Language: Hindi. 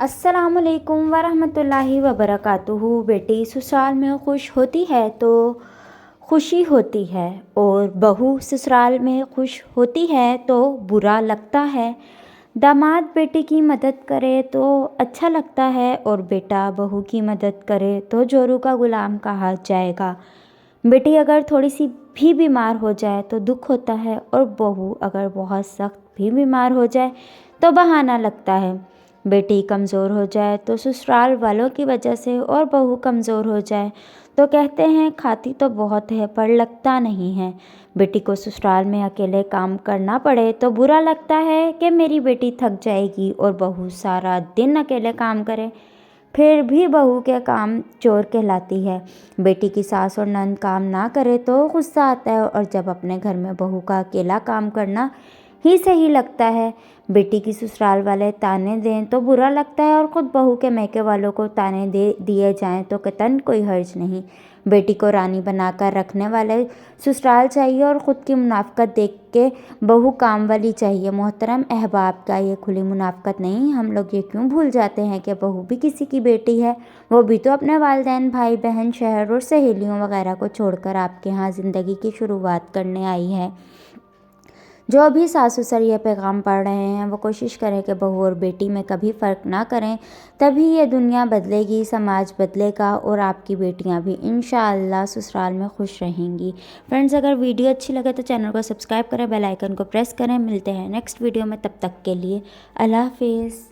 अस्सलामुअलैकुम वरहमतुल्लाहि वबरकातुहू। बेटी ससुराल में खुश होती है तो खुशी होती है, और बहू ससुराल में खुश होती है तो बुरा लगता है। दामाद बेटे की मदद करे तो अच्छा लगता है, और बेटा बहू की मदद करे तो जोरू का गुलाम कहा जाएगा। बेटी अगर थोड़ी सी भी बीमार हो जाए तो दुख होता है, और बहू अगर बहुत सख्त भी बीमार हो जाए तो बहाना लगता है। बेटी कमज़ोर हो जाए तो ससुराल वालों की वजह से, और बहू कमज़ोर हो जाए तो कहते हैं खाती तो बहुत है पर लगता नहीं है। बेटी को ससुराल में अकेले काम करना पड़े तो बुरा लगता है कि मेरी बेटी थक जाएगी, और बहू सारा दिन अकेले काम करे फिर भी बहू के काम चोर कहलाती है। बेटी की सास और नंद काम ना करे तो गुस्सा आता है, और जब अपने घर में बहू का अकेला काम करना ही सही लगता है। बेटी की ससुराल वाले ताने दें तो बुरा लगता है, और ख़ुद बहू के मैके वालों को ताने दे दिए जाएं तो कतन कोई हर्ज नहीं। बेटी को रानी बनाकर रखने वाले ससुराल चाहिए, और ख़ुद की मुनाफ़कत देख के बहू काम वाली चाहिए। मोहतरम अहबाब, का ये खुली मुनाफ़कत नहीं? हम लोग ये क्यों भूल जाते हैं कि बहू भी किसी की बेटी है। वो भी तो अपने वालिदैन, भाई बहन, शहर और सहेलियों वगैरह को छोड़कर आपके यहाँ ज़िंदगी की शुरुआत करने आई है। जो भी सास ससुर ये पैगाम पढ़ रहे हैं वो कोशिश करें कि बहू और बेटी में कभी फ़र्क ना करें, तभी ये दुनिया बदलेगी, समाज बदलेगा, और आपकी बेटियां भी इंशाअल्लाह ससुराल में खुश रहेंगी। फ्रेंड्स, अगर वीडियो अच्छी लगे तो चैनल को सब्सक्राइब करें, बेल आइकन को प्रेस करें। मिलते हैं नेक्स्ट वीडियो में, तब तक के लिए अल्लाह हाफिज़।